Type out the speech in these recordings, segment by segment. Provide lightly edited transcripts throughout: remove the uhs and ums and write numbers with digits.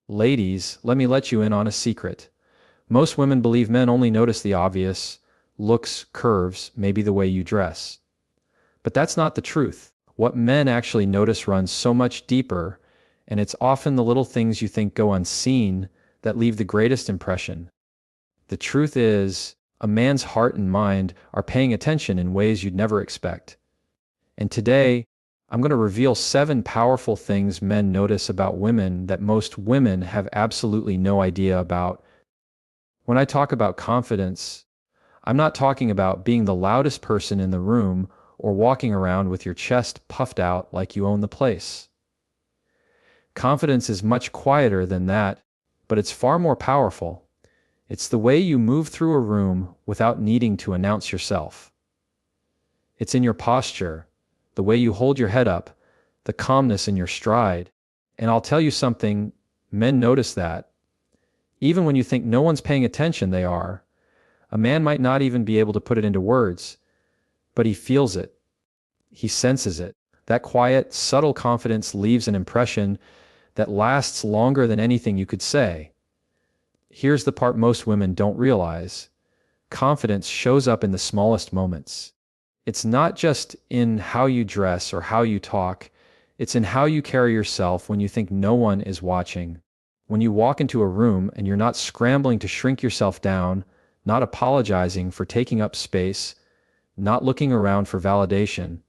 Ladies, let me let you in on a secret. Most women believe men only notice the obvious: looks, curves, maybe the way you dress. But that's not the truth. What men actually notice runs so much deeper, and it's often the little things you think go unseen that leave the greatest impression. The truth is, a man's heart and mind are paying attention in ways you'd never expect. And today, I'm going to reveal 7 powerful things men notice about women that most women have absolutely no idea about. When I talk about confidence, I'm not talking about being the loudest person in the room or walking around with your chest puffed out like you own the place. Confidence is much quieter than that, but it's far more powerful. It's the way you move through a room without needing to announce yourself. It's in your posture, the way you hold your head up, the calmness in your stride. And I'll tell you something, men notice that. Even when you think no one's paying attention, they are. A man might not even be able to put it into words, but he feels it. He senses it. That quiet, subtle confidence leaves an impression that lasts longer than anything you could say. Here's the part most women don't realize. Confidence shows up in the smallest moments. It's not just in how you dress or how you talk, it's in how you carry yourself when you think no one is watching. When you walk into a room and you're not scrambling to shrink yourself down, not apologizing for taking up space, not looking around for validation,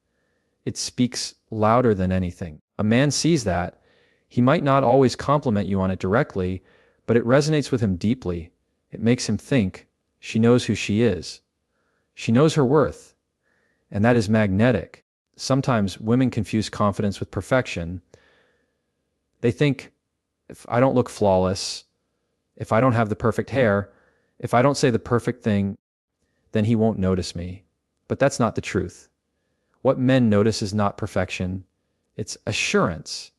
it speaks louder than anything. A man sees that. He might not always compliment you on it directly, but it resonates with him deeply. It makes him think, she knows who she is. She knows her worth. And that is magnetic. Sometimes women confuse confidence with perfection. They think, if I don't look flawless, if I don't have the perfect hair, if I don't say the perfect thing, then he won't notice me. But that's not the truth. What men notice is not perfection. It's assurance.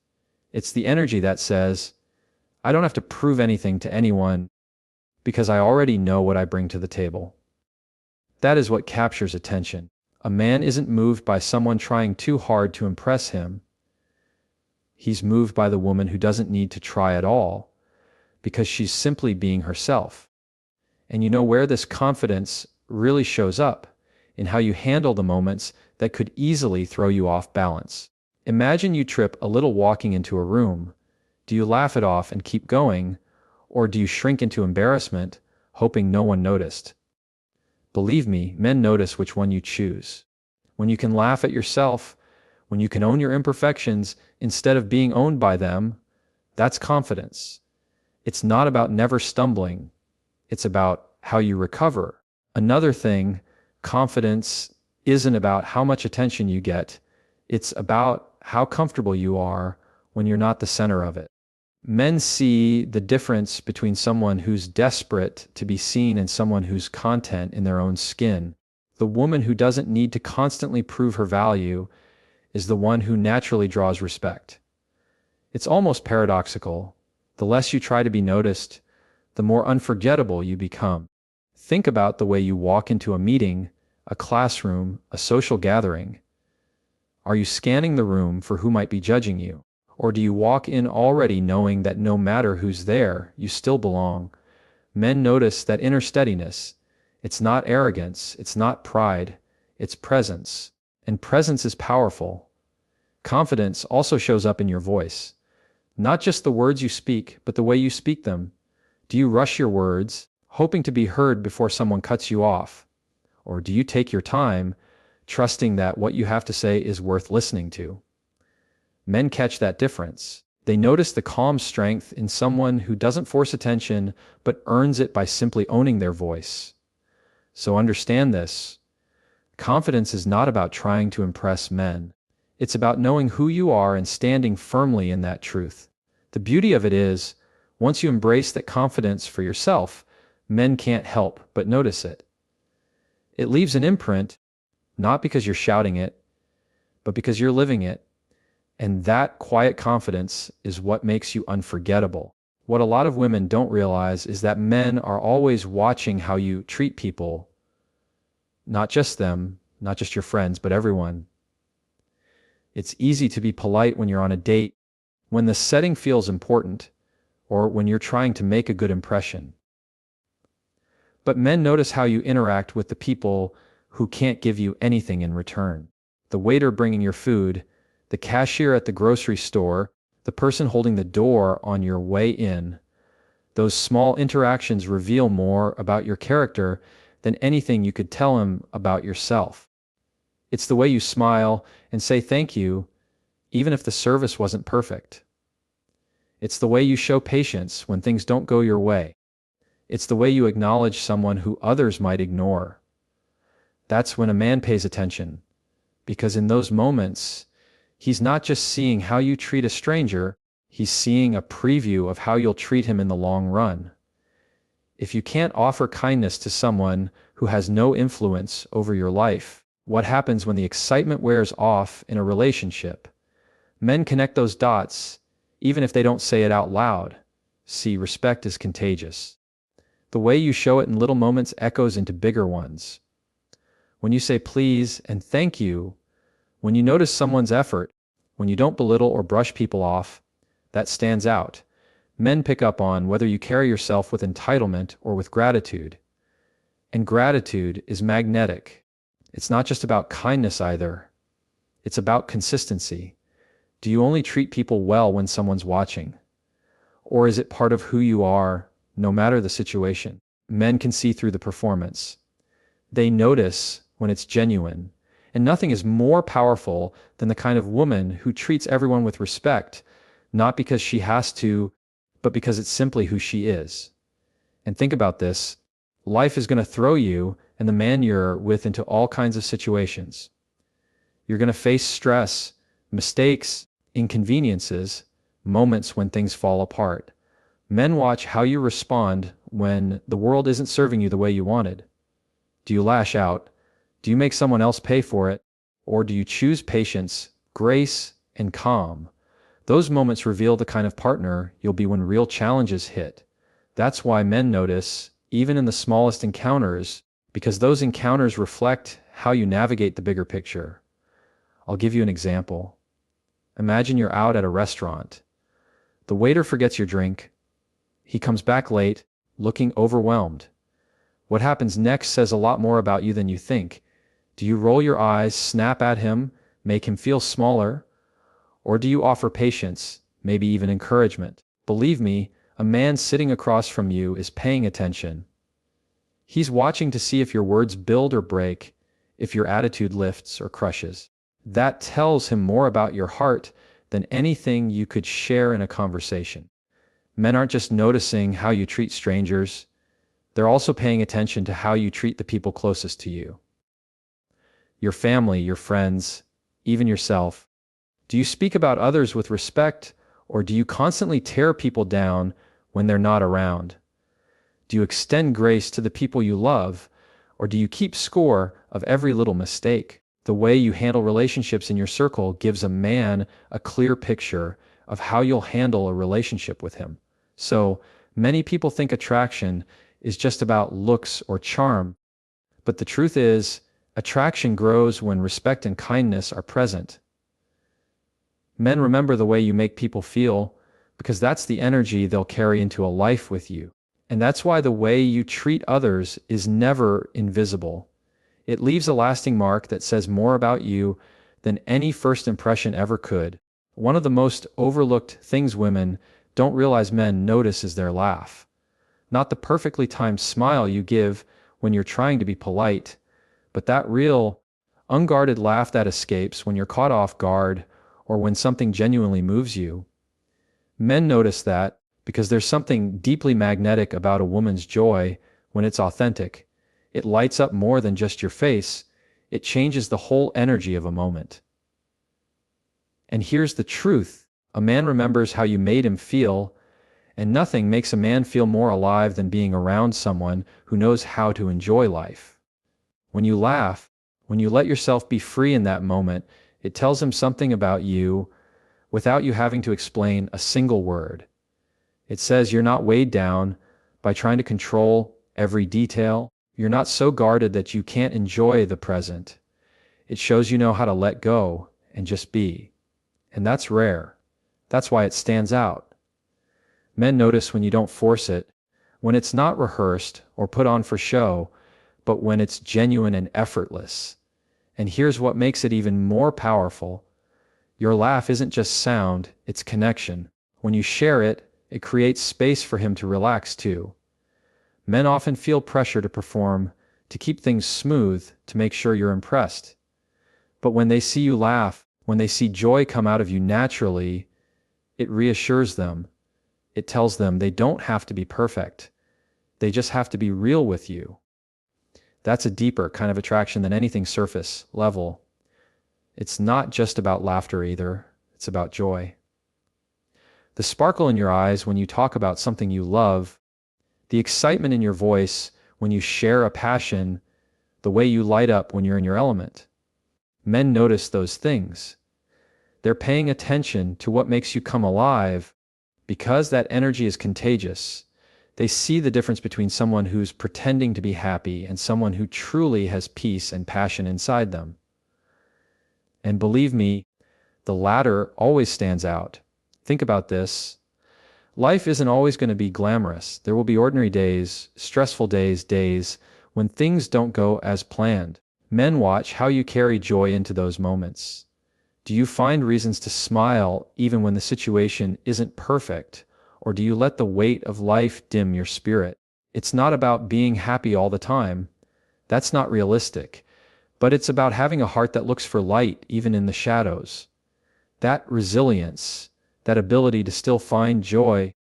It's the energy that says, I don't have to prove anything to anyone because I already know what I bring to the table. That is what captures attention. A man isn't moved by someone trying too hard to impress him. He's moved by the woman who doesn't need to try at all because she's simply being herself. And you know where this confidence really shows up? In how you handle the moments that could easily throw you off balance. Imagine you trip a little walking into a room. Do you laugh it off and keep going, or do you shrink into embarrassment, hoping no one noticed? Believe me, men notice which one you choose. When you can laugh at yourself, when you can own your imperfections instead of being owned by them, that's confidence. It's not about never stumbling. It's about how you recover. Another thing, confidence isn't about how much attention you get. It's about how comfortable you are when you're not the center of it. Men see the difference between someone who's desperate to be seen and someone who's content in their own skin. The woman who doesn't need to constantly prove her value is the one who naturally draws respect. It's almost paradoxical. The less you try to be noticed, the more unforgettable you become. Think about the way you walk into a meeting, a classroom, a social gathering. Are you scanning the room for who might be judging you? Or do you walk in already knowing that no matter who's there, you still belong? Men notice that inner steadiness. It's not arrogance, it's not pride, it's presence. And presence is powerful. Confidence also shows up in your voice. Not just the words you speak, but the way you speak them. Do you rush your words, hoping to be heard before someone cuts you off? Or do you take your time, trusting that what you have to say is worth listening to? Men catch that difference. They notice the calm strength in someone who doesn't force attention, but earns it by simply owning their voice. So understand this. Confidence is not about trying to impress men. It's about knowing who you are and standing firmly in that truth. The beauty of it is, once you embrace that confidence for yourself, men can't help but notice it. It leaves an imprint, not because you're shouting it, but because you're living it. And that quiet confidence is what makes you unforgettable. What a lot of women don't realize is that men are always watching how you treat people. Not just them, not just your friends, but everyone. It's easy to be polite when you're on a date, when the setting feels important, or when you're trying to make a good impression. But men notice how you interact with the people who can't give you anything in return. The waiter bringing your food, the cashier at the grocery store, the person holding the door on your way in. Those small interactions reveal more about your character than anything you could tell him about yourself. It's the way you smile and say thank you, even if the service wasn't perfect. It's the way you show patience when things don't go your way. It's the way you acknowledge someone who others might ignore. That's when a man pays attention, because in those moments, he's not just seeing how you treat a stranger, he's seeing a preview of how you'll treat him in the long run. If you can't offer kindness to someone who has no influence over your life, what happens when the excitement wears off in a relationship? Men connect those dots, even if they don't say it out loud. See, respect is contagious. The way you show it in little moments echoes into bigger ones. When you say please and thank you, when you notice someone's effort, when you don't belittle or brush people off, that stands out. Men pick up on whether you carry yourself with entitlement or with gratitude. And gratitude is magnetic. It's not just about kindness either. It's about consistency. Do you only treat people well when someone's watching? Or is it part of who you are, no matter the situation? Men can see through the performance. They notice when it's genuine. And nothing is more powerful than the kind of woman who treats everyone with respect, not because she has to, but because it's simply who she is. And think about this. Life is going to throw you and the man you're with into all kinds of situations. You're going to face stress, mistakes, inconveniences, moments when things fall apart. Men watch how you respond when the world isn't serving you the way you wanted. Do you lash out? Do you make someone else pay for it? Or do you choose patience, grace, and calm? Those moments reveal the kind of partner you'll be when real challenges hit. That's why men notice, even in the smallest encounters, because those encounters reflect how you navigate the bigger picture. I'll give you an example. Imagine you're out at a restaurant. The waiter forgets your drink. He comes back late, looking overwhelmed. What happens next says a lot more about you than you think. Do you roll your eyes, snap at him, make him feel smaller? Or do you offer patience, maybe even encouragement? Believe me, a man sitting across from you is paying attention. He's watching to see if your words build or break, if your attitude lifts or crushes. That tells him more about your heart than anything you could share in a conversation. Men aren't just noticing how you treat strangers, they're also paying attention to how you treat the people closest to you. Your family, your friends, even yourself. Do you speak about others with respect, or do you constantly tear people down when they're not around? Do you extend grace to the people you love, or do you keep score of every little mistake? The way you handle relationships in your circle gives a man a clear picture of how you'll handle a relationship with him. So, many people think attraction is just about looks or charm, but the truth is, attraction grows when respect and kindness are present. Men remember the way you make people feel because that's the energy they'll carry into a life with you. And that's why the way you treat others is never invisible. It leaves a lasting mark that says more about you than any first impression ever could. One of the most overlooked things women don't realize men notice is their laugh. Not the perfectly timed smile you give when you're trying to be polite, but that real, unguarded laugh that escapes when you're caught off guard or when something genuinely moves you. Men notice that because there's something deeply magnetic about a woman's joy when it's authentic. It lights up more than just your face. It changes the whole energy of a moment. And here's the truth. A man remembers how you made him feel, and nothing makes a man feel more alive than being around someone who knows how to enjoy life. When you laugh, when you let yourself be free in that moment, it tells him something about you without you having to explain a single word. It says you're not weighed down by trying to control every detail. You're not so guarded that you can't enjoy the present. It shows you know how to let go and just be. And that's rare. That's why it stands out. Men notice when you don't force it, when it's not rehearsed or put on for show, but when it's genuine and effortless. And here's what makes it even more powerful. Your laugh isn't just sound, it's connection. When you share it, it creates space for him to relax too. Men often feel pressure to perform, to keep things smooth, to make sure you're impressed. But when they see you laugh, when they see joy come out of you naturally, it reassures them. It tells them they don't have to be perfect. They just have to be real with you. That's a deeper kind of attraction than anything surface level. It's not just about laughter either. It's about joy. The sparkle in your eyes when you talk about something you love, the excitement in your voice when you share a passion, the way you light up when you're in your element. Men notice those things. They're paying attention to what makes you come alive because that energy is contagious. They see the difference between someone who's pretending to be happy and someone who truly has peace and passion inside them. And believe me, the latter always stands out. Think about this. Life isn't always going to be glamorous. There will be ordinary days, stressful days, days when things don't go as planned. Men watch how you carry joy into those moments. Do you find reasons to smile even when the situation isn't perfect? Or do you let the weight of life dim your spirit? It's not about being happy all the time. That's not realistic. But it's about having a heart that looks for light even in the shadows. That resilience, that ability to still find joy,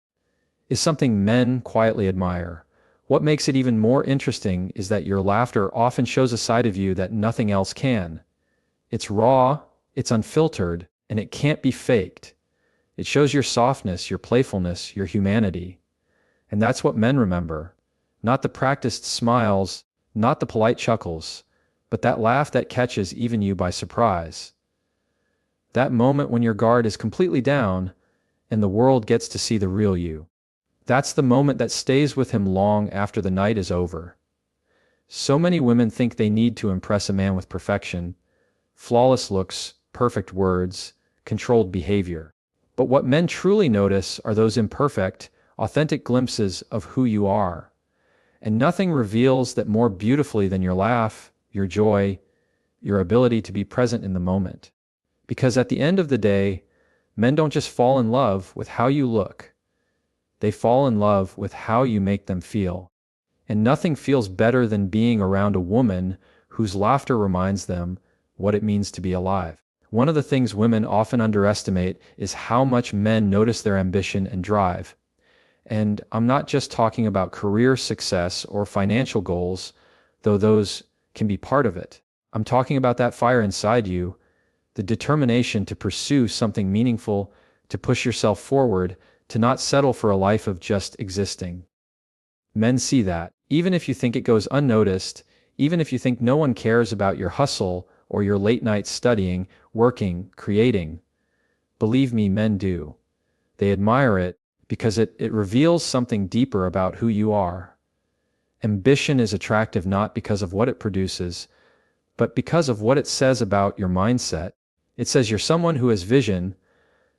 is something men quietly admire. What makes it even more interesting is that your laughter often shows a side of you that nothing else can. It's raw, it's unfiltered, and it can't be faked. It shows your softness, your playfulness, your humanity. And that's what men remember. Not the practiced smiles, not the polite chuckles, but that laugh that catches even you by surprise. That moment when your guard is completely down and the world gets to see the real you. That's the moment that stays with him long after the night is over. So many women think they need to impress a man with perfection, flawless looks, perfect words, controlled behavior. But what men truly notice are those imperfect, authentic glimpses of who you are. And nothing reveals that more beautifully than your laugh, your joy, your ability to be present in the moment. Because at the end of the day, men don't just fall in love with how you look. They fall in love with how you make them feel. And nothing feels better than being around a woman whose laughter reminds them what it means to be alive. One of the things women often underestimate is how much men notice their ambition and drive. And I'm not just talking about career success or financial goals, though those can be part of it. I'm talking about that fire inside you, the determination to pursue something meaningful, to push yourself forward, to not settle for a life of just existing. Men see that, even if you think it goes unnoticed, even if you think no one cares about your hustle or your late nights studying, working, creating. Believe me, men do. They admire it because it reveals something deeper about who you are. Ambition is attractive not because of what it produces, but because of what it says about your mindset. It says you're someone who has vision,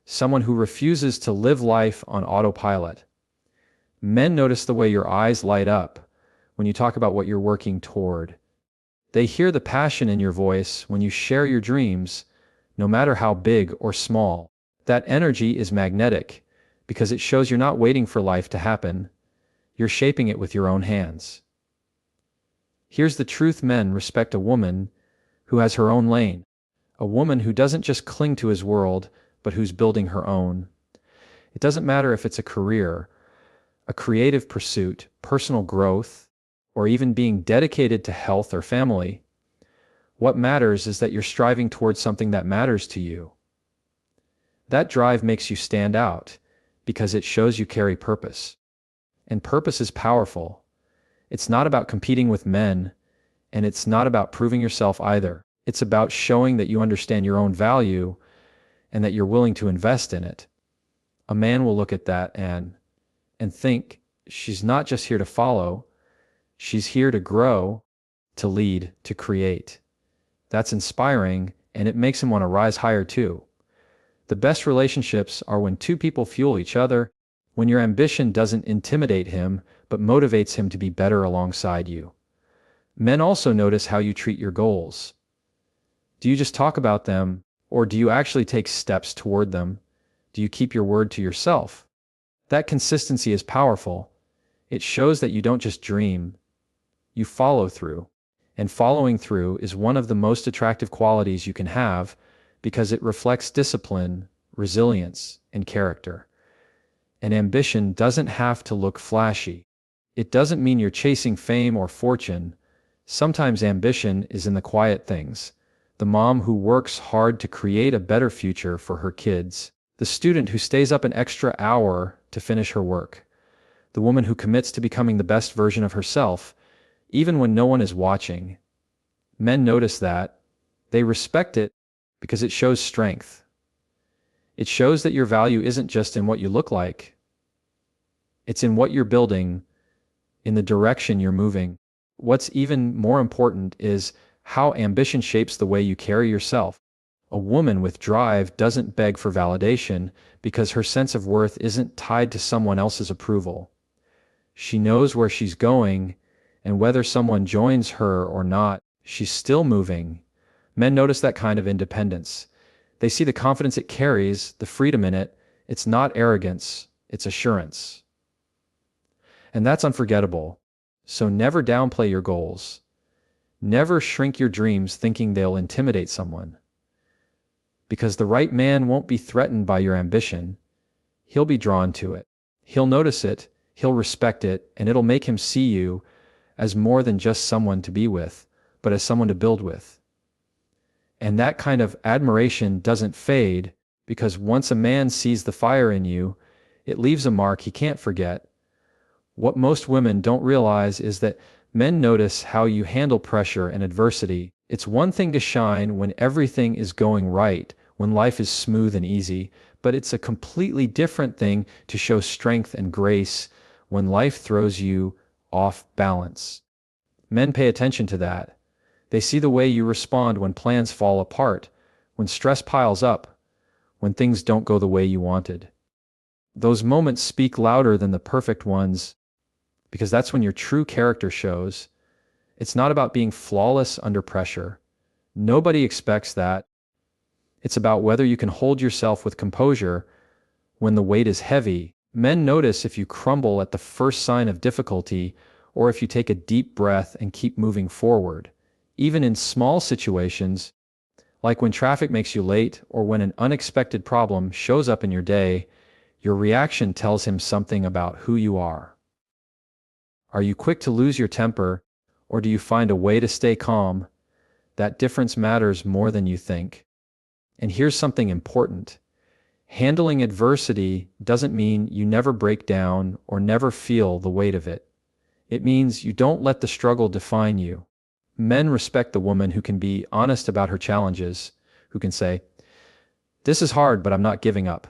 someone who refuses to live life on autopilot. Men notice the way your eyes light up when you talk about what you're working toward. They hear the passion in your voice when you share your dreams, no matter how big or small. That energy is magnetic because it shows you're not waiting for life to happen. You're shaping it with your own hands. Here's the truth: men respect a woman who has her own lane, a woman who doesn't just cling to his world, but who's building her own. It doesn't matter if it's a career, a creative pursuit, personal growth, or even being dedicated to health or family. What matters is that you're striving towards something that matters to you. That drive makes you stand out because it shows you carry purpose. And purpose is powerful. It's not about competing with men, and it's not about proving yourself either. It's about showing that you understand your own value and that you're willing to invest in it. A man will look at that and think, she's not just here to follow, she's here to grow, to lead, to create. That's inspiring, and it makes him want to rise higher too. The best relationships are when two people fuel each other, When your ambition doesn't intimidate him, but motivates him to be better alongside you. Men also notice how you treat your goals. Do you just talk about them, or do you actually take steps toward them? Do you keep your word to yourself? That consistency is powerful. It shows that you don't just dream, you follow through. And following through is one of the most attractive qualities you can have because it reflects discipline, resilience, and character. And ambition doesn't have to look flashy. It doesn't mean you're chasing fame or fortune. Sometimes ambition is in the quiet things. The mom who works hard to create a better future for her kids. The student who stays up an extra hour to finish her work. The woman who commits to becoming the best version of herself, even when no one is watching. Men notice that. They respect it because it shows strength. It shows that your value isn't just in what you look like. It's in what you're building, in the direction you're moving. What's even more important is how ambition shapes the way you carry yourself. A woman with drive doesn't beg for validation because her sense of worth isn't tied to someone else's approval. She knows where she's going, and whether someone joins her or not, she's still moving. Men notice that kind of independence. They see the confidence it carries, the freedom in it. It's not arrogance, it's assurance. And that's unforgettable. So never downplay your goals. Never shrink your dreams thinking they'll intimidate someone. Because the right man won't be threatened by your ambition. He'll be drawn to it. He'll notice it, he'll respect it, and it'll make him see you as more than just someone to be with, but as someone to build with. And that kind of admiration doesn't fade, because once a man sees the fire in you, it leaves a mark he can't forget. What most women don't realize is that men notice how you handle pressure and adversity. It's one thing to shine when everything is going right, when life is smooth and easy, but it's a completely different thing to show strength and grace when life throws you off balance. Men pay attention to that. They see the way you respond when plans fall apart, when stress piles up, when things don't go the way you wanted. Those moments speak louder than the perfect ones, because that's when your true character shows. It's not about being flawless under pressure. Nobody expects that. It's about whether you can hold yourself with composure when the weight is heavy. Men notice if you crumble at the first sign of difficulty, or if you take a deep breath and keep moving forward. Even in small situations, like when traffic makes you late or when an unexpected problem shows up in your day, your reaction tells him something about who you are. Are you quick to lose your temper, or do you find a way to stay calm? That difference matters more than you think. And here's something important. Handling adversity doesn't mean you never break down or never feel the weight of it. It means you don't let the struggle define you. Men respect the woman who can be honest about her challenges, who can say, "This is hard, but I'm not giving up."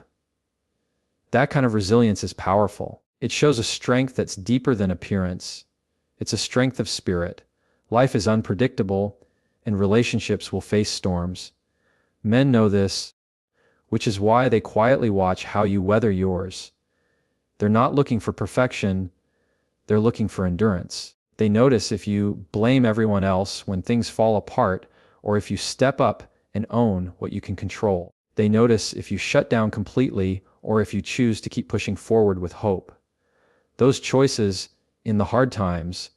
That kind of resilience is powerful. It shows a strength that's deeper than appearance. It's a strength of spirit. Life is unpredictable, and relationships will face storms. Men know this, which is why they quietly watch how you weather yours. They're not looking for perfection, they're looking for endurance. They notice if you blame everyone else when things fall apart, or if you step up and own what you can control. They notice if you shut down completely, or if you choose to keep pushing forward with hope. Those choices, in the hard times,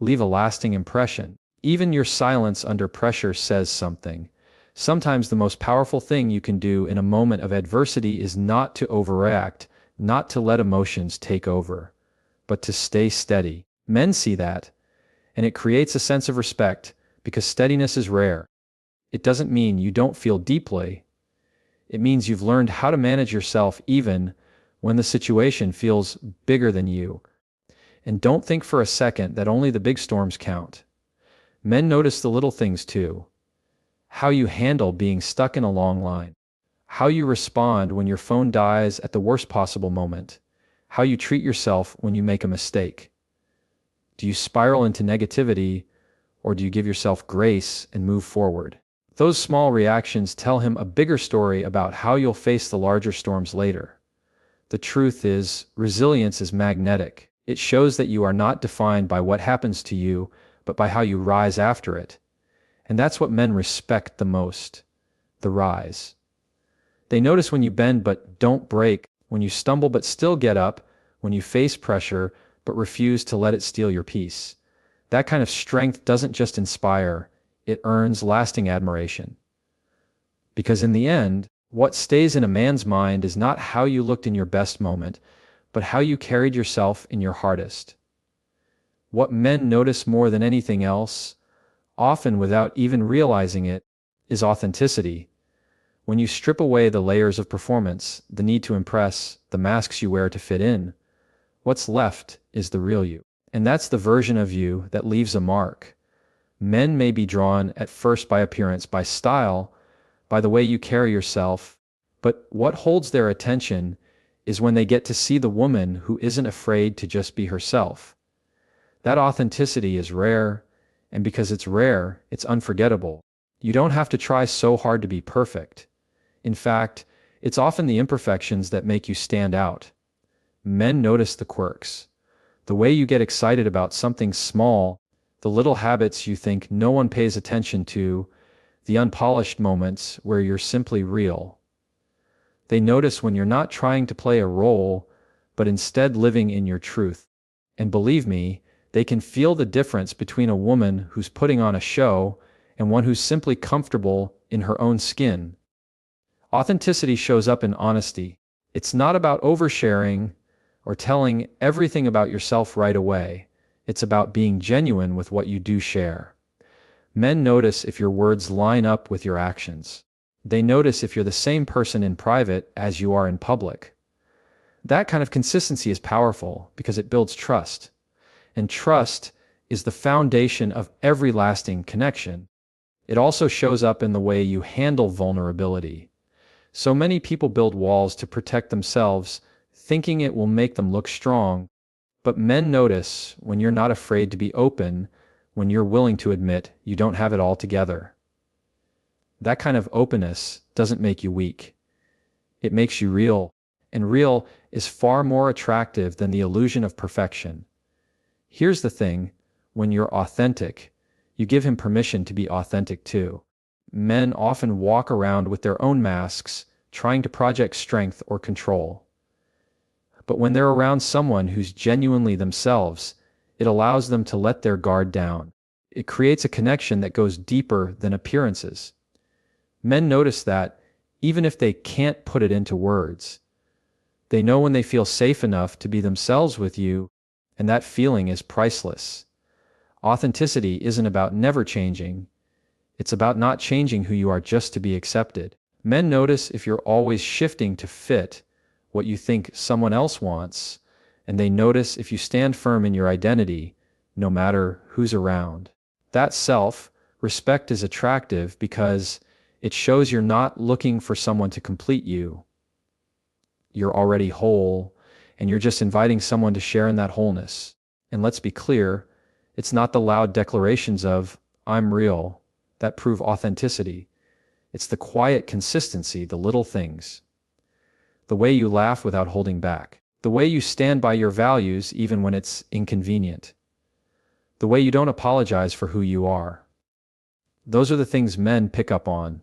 leave a lasting impression. Even your silence under pressure says something. Sometimes the most powerful thing you can do in a moment of adversity is not to overreact, not to let emotions take over, but to stay steady. Men see that, and it creates a sense of respect because steadiness is rare. It doesn't mean you don't feel deeply. It means you've learned how to manage yourself even when the situation feels bigger than you. And don't think for a second that only the big storms count. Men notice the little things too. How you handle being stuck in a long line. How you respond when your phone dies at the worst possible moment. How you treat yourself when you make a mistake. Do you spiral into negativity, or do you give yourself grace and move forward? Those small reactions tell him a bigger story about how you'll face the larger storms later. The truth is, resilience is magnetic. It shows that you are not defined by what happens to you, but by how you rise after it. And that's what men respect the most, the rise. They notice when you bend but don't break, when you stumble but still get up, when you face pressure but refuse to let it steal your peace. That kind of strength doesn't just inspire, it earns lasting admiration. Because in the end, what stays in a man's mind is not how you looked in your best moment, but how you carried yourself in your hardest. What men notice more than anything else, often without even realizing it, is authenticity. When you strip away the layers of performance, the need to impress, the masks you wear to fit in, what's left is the real you. And that's the version of you that leaves a mark. Men may be drawn at first by appearance, by style, by the way you carry yourself, but what holds their attention is when they get to see the woman who isn't afraid to just be herself. That authenticity is rare, and because it's rare, it's unforgettable. You don't have to try so hard to be perfect. In fact, it's often the imperfections that make you stand out. Men notice the quirks, the way you get excited about something small, the little habits you think no one pays attention to, the unpolished moments where you're simply real. They notice when you're not trying to play a role, but instead living in your truth. And believe me, they can feel the difference between a woman who's putting on a show and one who's simply comfortable in her own skin. Authenticity shows up in honesty. It's not about oversharing or telling everything about yourself right away. It's about being genuine with what you do share. Men notice if your words line up with your actions. They notice if you're the same person in private as you are in public. That kind of consistency is powerful because it builds trust. And trust is the foundation of every lasting connection. It also shows up in the way you handle vulnerability. So many people build walls to protect themselves, thinking it will make them look strong. But men notice when you're not afraid to be open, when you're willing to admit you don't have it all together. That kind of openness doesn't make you weak. It makes you real, and real is far more attractive than the illusion of perfection. Here's the thing, when you're authentic, you give him permission to be authentic too. Men often walk around with their own masks, trying to project strength or control. But when they're around someone who's genuinely themselves, it allows them to let their guard down. It creates a connection that goes deeper than appearances. Men notice that, even if they can't put it into words. They know when they feel safe enough to be themselves with you, and that feeling is priceless. Authenticity isn't about never changing. It's about not changing who you are just to be accepted. Men notice if you're always shifting to fit what you think someone else wants, and they notice if you stand firm in your identity, no matter who's around. That self-respect is attractive because it shows you're not looking for someone to complete you. You're already whole, and you're just inviting someone to share in that wholeness. And let's be clear, it's not the loud declarations of, "I'm real," that prove authenticity. It's the quiet consistency, the little things. The way you laugh without holding back. The way you stand by your values even when it's inconvenient. The way you don't apologize for who you are. Those are the things men pick up on.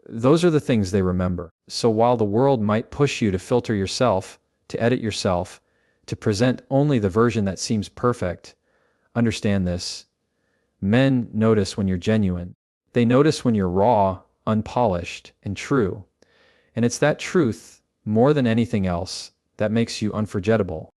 Those are the things they remember. So while the world might push you to filter yourself, to edit yourself, to present only the version that seems perfect, understand this. Men notice when you're genuine. They notice when you're raw, unpolished, and true. And it's that truth, more than anything else, that makes you unforgettable.